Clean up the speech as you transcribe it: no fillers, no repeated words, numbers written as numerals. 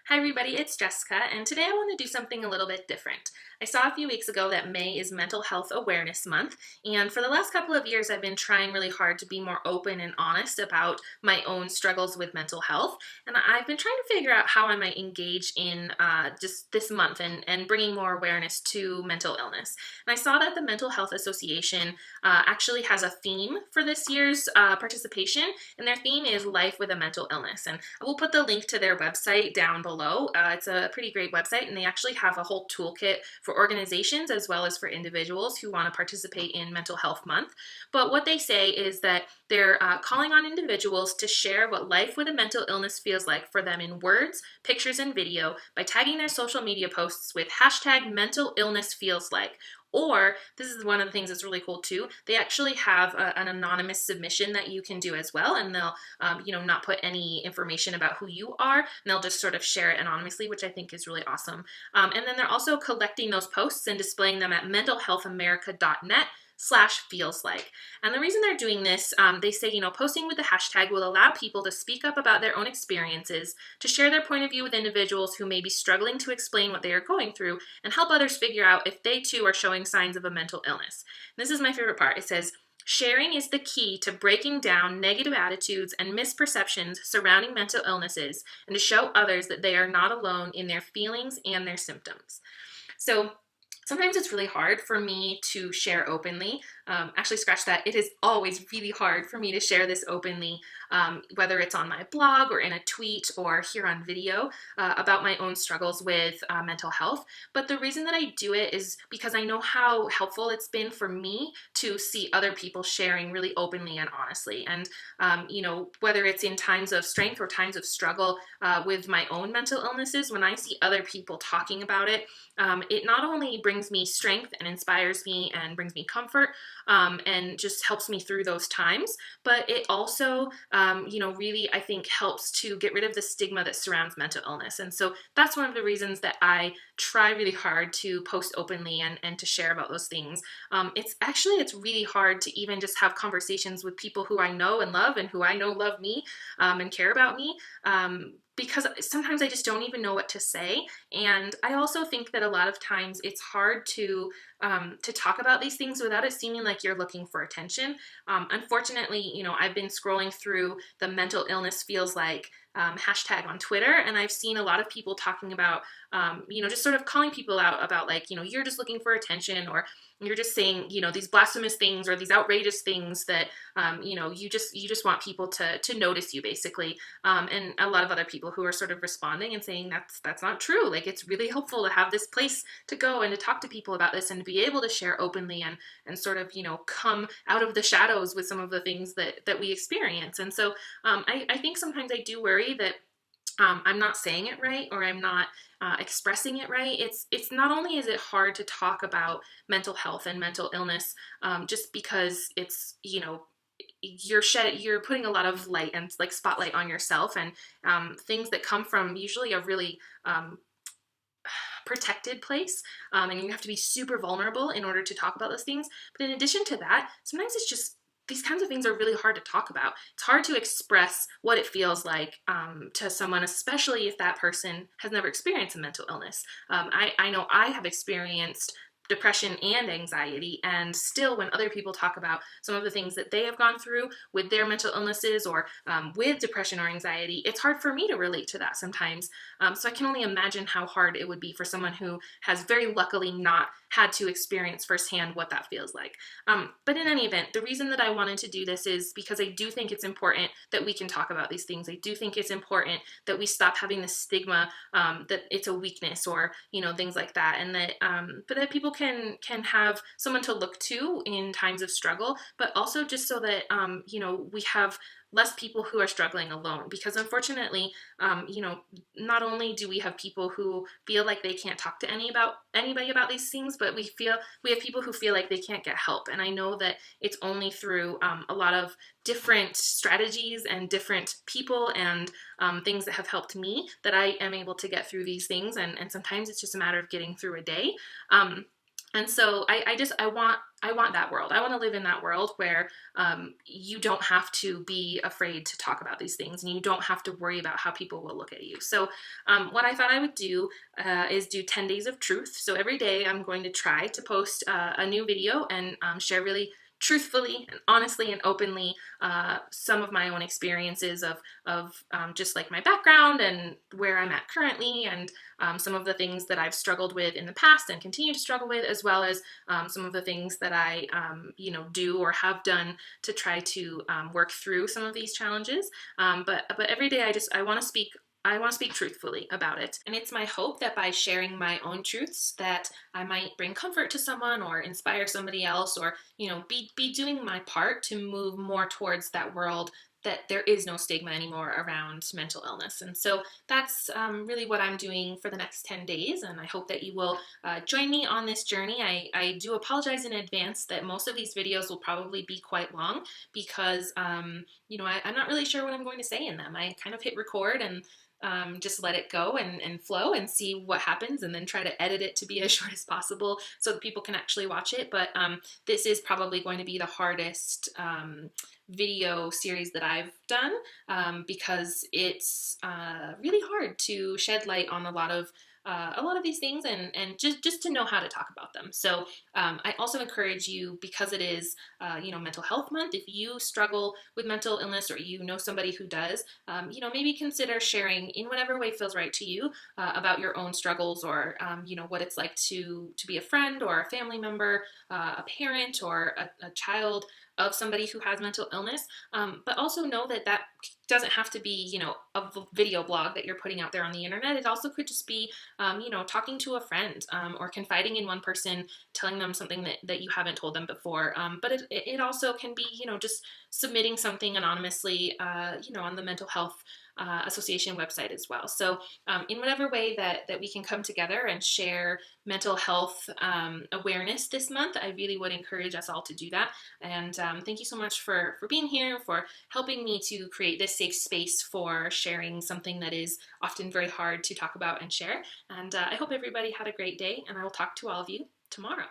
Hi everybody, it's Jessica, and today I want to do something a little bit different. I saw a few weeks ago that May is Mental Health Awareness Month, and for the last couple of years I've been trying really hard to be more open and honest about my own struggles with mental health, and I've been trying to figure out how I might engage in just this month and bringing more awareness to mental illness. And I saw that the Mental Health Association actually has a theme for this year's participation, and their theme is Life with a Mental Illness, and I will put the link to their website down below. It's a pretty great website, and they actually have a whole toolkit for organizations as well as for individuals who want to participate in Mental Health Month. But what they say is that they're calling on individuals to share what life with a mental illness feels like for them in words, pictures, and video by tagging their social media posts with hashtag mental illness feels like. Or, this is one of the things that's really cool too, they actually have an anonymous submission that you can do as well, and they'll not put any information about who you are, and they'll just sort of share it anonymously, which I think is really awesome. And then they're also collecting those posts and displaying them at mentalhealthamerica.net/feelslike. And the reason they're doing this, they say, posting with the hashtag will allow people to speak up about their own experiences, to share their point of view with individuals who may be struggling to explain what they are going through, and help others figure out if they too are showing signs of a mental illness. And this is my favorite part. It says, sharing is the key to breaking down negative attitudes and misperceptions surrounding mental illnesses and to show others that they are not alone in their feelings and their symptoms. So sometimes it's really hard for me to share openly. Actually, scratch that. It is always really hard for me to share this openly, whether it's on my blog or in a tweet or here on video about my own struggles with mental health. But the reason that I do it is because I know how helpful it's been for me to see other people sharing really openly and honestly. And, whether it's in times of strength or times of struggle with my own mental illnesses, when I see other people talking about it, it not only brings me strength and inspires me and brings me comfort, and just helps me through those times, but it also, really, I think, helps to get rid of the stigma that surrounds mental illness. And so that's one of the reasons that I try really hard to post openly and to share about those things. It's really hard to even just have conversations with people who I know and love and who I know love me and care about me. Because sometimes I just don't even know what to say. And I also think that a lot of times it's hard to talk about these things without it seeming like you're looking for attention. Unfortunately, I've been scrolling through the mental illness feels like hashtag on Twitter, and I've seen a lot of people talking about, just sort of calling people out about like, you're just looking for attention, or you're just saying, these blasphemous things or these outrageous things that, you just want people to notice you, basically. And a lot of other people who are sort of responding and saying that's not true. Like, it's really helpful to have this place to go and to talk to people about this and to be able to share openly and sort of, come out of the shadows with some of the things that we experience. And so I think sometimes I do worry that I'm not saying it right, or I'm not expressing it right. It's not only is it hard to talk about mental health and mental illness, just because it's you're putting a lot of light and like spotlight on yourself, and things that come from usually a really protected place, and you have to be super vulnerable in order to talk about those things. But in addition to that, sometimes it's just these kinds of things are really hard to talk about. It's hard to express what it feels like to someone, especially if that person has never experienced a mental illness. I know I have experienced depression and anxiety, and still when other people talk about some of the things that they have gone through with their mental illnesses or with depression or anxiety, it's hard for me to relate to that sometimes. So I can only imagine how hard it would be for someone who has very luckily not had to experience firsthand what that feels like. But in any event, the reason that I wanted to do this is because I do think it's important that we can talk about these things. I do think it's important that we stop having the stigma that it's a weakness or things like that, and that but that people can have someone to look to in times of struggle, but also just so that we have less people who are struggling alone. Because unfortunately, not only do we have people who feel like they can't talk to anybody about these things, but we have people who feel like they can't get help. And I know that it's only through a lot of different strategies and different people and things that have helped me that I am able to get through these things. And sometimes it's just a matter of getting through a day. And so I want that world. I want to live in that world where you don't have to be afraid to talk about these things, and you don't have to worry about how people will look at you. So what I thought I would do is do 10 days of truth. So every day I'm going to try to post a new video and share really truthfully and honestly and openly some of my own experiences of just like my background and where I'm at currently, and some of the things that I've struggled with in the past and continue to struggle with, as well as some of the things that I, do or have done to try to work through some of these challenges. But every day I want to speak truthfully about it. And it's my hope that by sharing my own truths that I might bring comfort to someone or inspire somebody else, or, be doing my part to move more towards that world that there is no stigma anymore around mental illness. And so that's really what I'm doing for the next 10 days. And I hope that you will join me on this journey. I do apologize in advance that most of these videos will probably be quite long because, I'm not really sure what I'm going to say in them. I kind of hit record and just let it go and flow and see what happens, and then try to edit it to be as short as possible so that people can actually watch it. But this is probably going to be the hardest video series that I've done because it's really hard to shed light on a lot of these things, and just to know how to talk about them. So I also encourage you, because it is Mental Health Month, if you struggle with mental illness or you know somebody who does, maybe consider sharing in whatever way feels right to you about your own struggles, or what it's like to be a friend or a family member, a parent or a child of somebody who has mental illness. But also know that that doesn't have to be, a video blog that you're putting out there on the internet. It also could just be, talking to a friend or confiding in one person, telling them something that you haven't told them before. But it also can be, just submitting something anonymously, on the Mental Health Association website as well. So in whatever way that we can come together and share mental health awareness this month, I really would encourage us all to do that. And thank you so much for being here, for helping me to create this safe space for sharing something that is often very hard to talk about and share. And I hope everybody had a great day, and I will talk to all of you tomorrow.